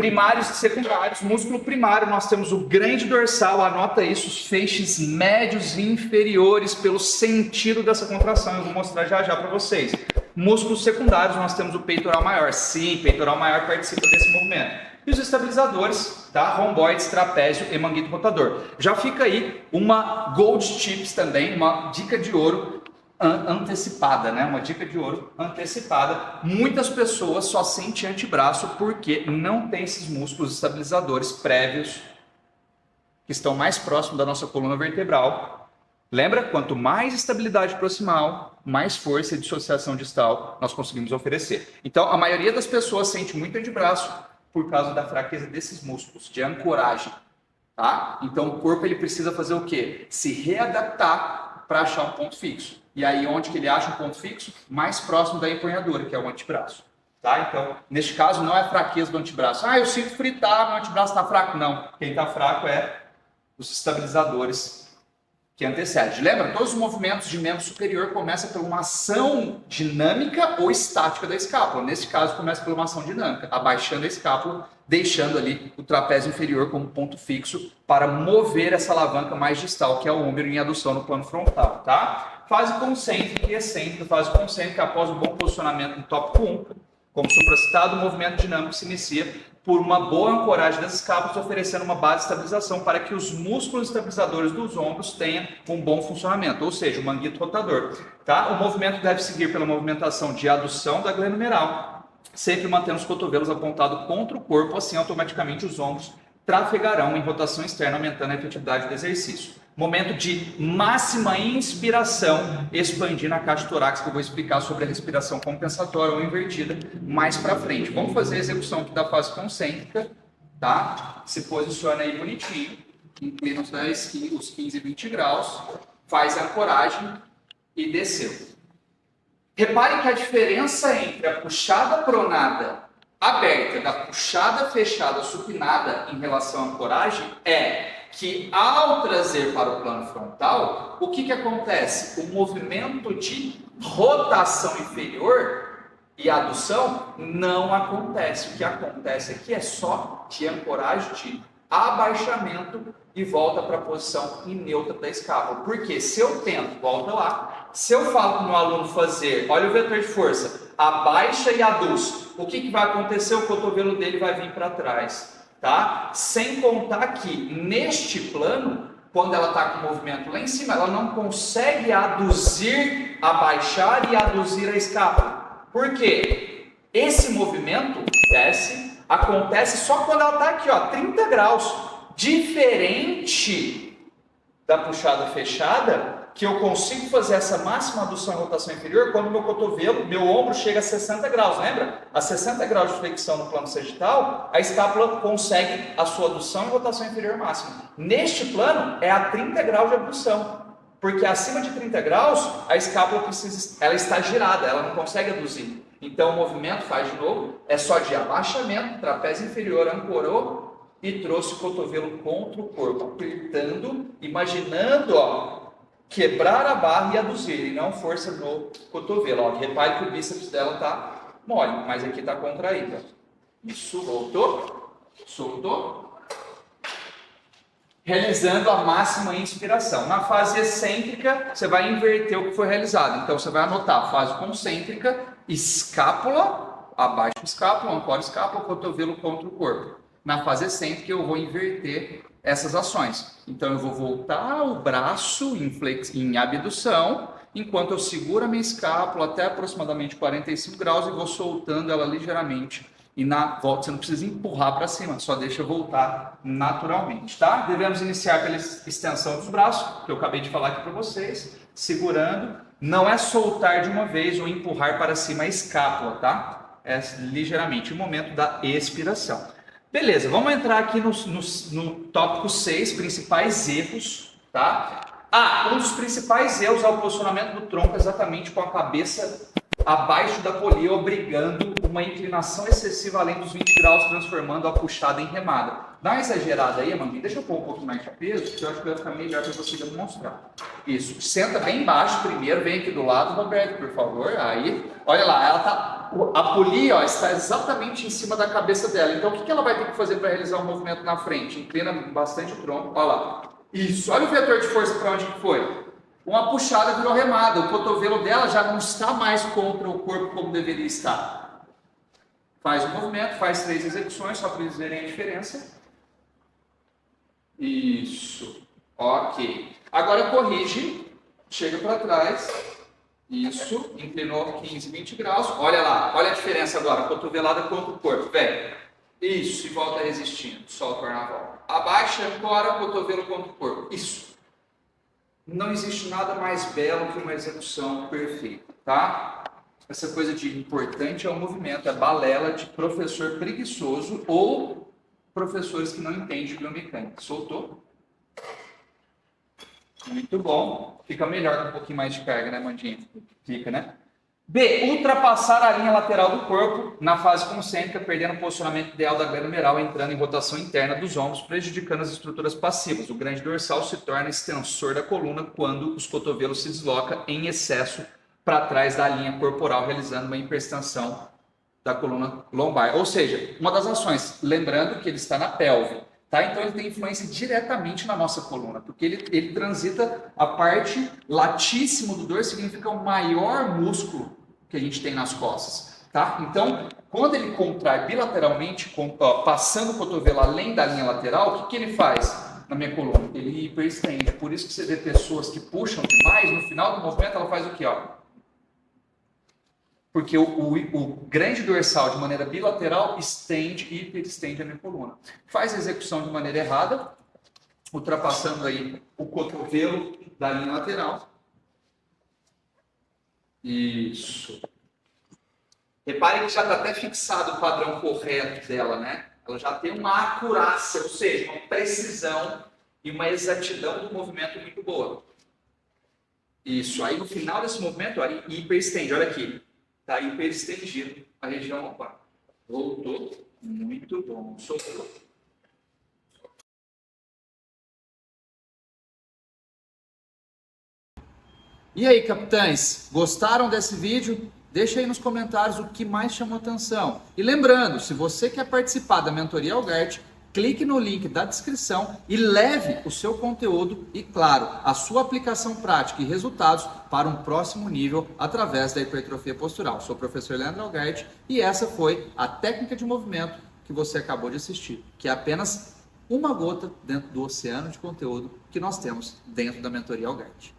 Primários e secundários. Músculo primário, nós temos o grande dorsal, anota isso, os feixes médios e inferiores pelo sentido dessa contração. Eu vou mostrar já já para vocês. Músculos secundários, nós temos o peitoral maior. Sim, peitoral maior participa desse movimento. E os estabilizadores, tá? Romboides, trapézio e manguito rotador. Já fica aí uma gold tips também, uma dica de ouro antecipada, né? Uma dica de ouro antecipada. Muitas pessoas só sentem antebraço porque não tem esses músculos estabilizadores prévios que estão mais próximos da nossa coluna vertebral. Lembra? Quanto mais estabilidade proximal, mais força e dissociação distal nós conseguimos oferecer. Então, a maioria das pessoas sente muito antebraço por causa da fraqueza desses músculos, de ancoragem, tá? Então, o corpo ele precisa fazer o quê? Se readaptar para achar um ponto fixo. E aí, onde que ele acha um ponto fixo? Mais próximo da empunhadura, que é o antebraço. Tá? Então, neste caso, não é fraqueza do antebraço. Ah, eu sinto fritar, meu antebraço está fraco. Não. Quem está fraco é os estabilizadores que antecedem. Lembra? Todos os movimentos de membro superior começam por uma ação dinâmica ou estática da escápula. Neste caso, começa por uma ação dinâmica, abaixando a escápula, deixando ali o trapézio inferior como ponto fixo para mover essa alavanca mais distal, que é o húmero em adução no plano frontal. Tá? Fase concêntrica e excêntrica. Fase concêntrica, após um bom posicionamento no tópico 1, como supracitado, o movimento dinâmico se inicia por uma boa ancoragem das escápulas, oferecendo uma base de estabilização para que os músculos estabilizadores dos ombros tenham um bom funcionamento, ou seja, o manguito rotador. Tá? O movimento deve seguir pela movimentação de adução da glândula humeral, sempre mantendo os cotovelos apontados contra o corpo, assim automaticamente os ombros trafegarão em rotação externa, aumentando a efetividade do exercício. Momento de máxima inspiração, expandindo a caixa torácica, que eu vou explicar sobre a respiração compensatória ou invertida mais para frente. Vamos fazer a execução aqui da fase concêntrica, tá? Se posiciona aí bonitinho, inclina os 15 e 20 graus, faz a ancoragem e desceu. Reparem que a diferença entre a puxada pronada aberta da puxada fechada supinada em relação à ancoragem é que ao trazer para o plano frontal, o que acontece? O movimento de rotação inferior e adução não acontece. O que acontece aqui é só de ancoragem, de abaixamento e volta para a posição neutra da escápula. Porque se eu tento, volta lá, se eu falo para o meu aluno fazer, olha o vetor de força, abaixa e aduz, o que vai acontecer? O cotovelo dele vai vir para trás. Tá? Sem contar que neste plano, quando ela está com o movimento lá em cima, ela não consegue aduzir, abaixar e aduzir a escápula. Por quê? Esse movimento desce, acontece só quando ela está aqui, ó, 30 graus. Diferente da puxada fechada, que eu consigo fazer essa máxima adução e rotação inferior quando meu cotovelo, meu ombro chega a 60 graus, lembra? A 60 graus de flexão no plano sagital, a escápula consegue a sua adução e rotação inferior máxima. Neste plano, é a 30 graus de abdução, porque acima de 30 graus, a escápula ela está girada, ela não consegue aduzir. Então, o movimento faz de novo, é só de abaixamento, trapézio inferior ancorou e trouxe o cotovelo contra o corpo, apertando, imaginando, ó, quebrar a barra e aduzir, e não força no cotovelo. Ó, repare que o bíceps dela está mole, mas aqui está contraído. Isso, voltou, soltou. Realizando a máxima inspiração. Na fase excêntrica, você vai inverter o que foi realizado. Então, você vai anotar fase concêntrica, escápula, abaixo escápula, ancora escápula, cotovelo contra o corpo. Na fase excêntrica, eu vou inverter essas ações. Então, eu vou voltar o braço em abdução, enquanto eu seguro a minha escápula até aproximadamente 45 graus e vou soltando ela ligeiramente. E na volta você não precisa empurrar para cima, só deixa voltar naturalmente, tá? Devemos iniciar pela extensão dos braços, que eu acabei de falar aqui para vocês, segurando. Não é soltar de uma vez ou empurrar para cima a escápula, tá? É ligeiramente o momento da expiração. Beleza, vamos entrar aqui no tópico 6, principais erros, tá? Um dos principais erros é o posicionamento do tronco exatamente com a cabeça abaixo da polia, obrigando uma inclinação excessiva além dos 20 graus, transformando a puxada em remada. Dá uma exagerada aí, Amandinha, deixa eu pôr um pouquinho mais de peso, que eu acho que vai ficar melhor para você demonstrar. Isso, senta bem baixo primeiro, vem aqui do lado, Roberto, por favor, aí, olha lá, ela tá, A polia, ó, está exatamente em cima da cabeça dela. Então, o que ela vai ter que fazer para realizar o movimento na frente? Inclina bastante o tronco. Olha lá. Isso. Olha o vetor de força para onde que foi. Uma puxada virou remada. O cotovelo dela já não está mais contra o corpo como deveria estar. Faz o movimento, faz 3 execuções, só para eles verem a diferença. Isso. Ok. Agora corrige. Chega para trás. Isso, inclinou 15, 20 graus. Olha lá, olha a diferença agora. Cotovelada contra o corpo, vem. Isso, e volta resistindo. Solta o carnaval. Abaixa, agora, cotovelo contra o corpo. Isso. Não existe nada mais belo que uma execução perfeita, tá? Essa coisa de importante é o movimento, é balela de professor preguiçoso ou professores que não entendem biomecânica. Soltou? Muito bom. Fica melhor com um pouquinho mais de carga, né, Mandinha? Fica, né? B. Ultrapassar a linha lateral do corpo na fase concêntrica, perdendo o posicionamento ideal da glândula humeral, entrando em rotação interna dos ombros, prejudicando as estruturas passivas. O grande dorsal se torna extensor da coluna quando os cotovelos se deslocam em excesso para trás da linha corporal, realizando uma hiperextensão da coluna lombar. Ou seja, uma das ações, lembrando que ele está na pelve. Tá? Então ele tem influência diretamente na nossa coluna, porque ele transita a parte latíssima do dorso, significa o maior músculo que a gente tem nas costas. Tá? Então, quando ele contrai bilateralmente, passando o cotovelo além da linha lateral, o que ele faz na minha coluna? Ele hiperestende. Por isso que você vê pessoas que puxam demais, no final do movimento ela faz o quê? Ó? Porque o grande dorsal, de maneira bilateral, estende e hiperestende a minha coluna. Faz a execução de maneira errada, ultrapassando aí o cotovelo da linha lateral. Isso. Reparem que já está até fixado o padrão correto dela, né? Ela já tem uma acurácia, ou seja, uma precisão e uma exatidão do movimento muito boa. Isso. Aí no final desse movimento, olha, hiperestende, olha aqui. Está hiperestendido a região lombar. Voltou. Muito bom. Soltou. E aí, capitães? Gostaram desse vídeo? Deixa aí nos comentários o que mais chamou atenção. E lembrando, se você quer participar da mentoria Algart, clique no link da descrição e leve o seu conteúdo e, claro, a sua aplicação prática e resultados para um próximo nível através da hipertrofia postural. Sou o professor Leandro Algart e essa foi a técnica de movimento que você acabou de assistir, que é apenas uma gota dentro do oceano de conteúdo que nós temos dentro da mentoria Algart.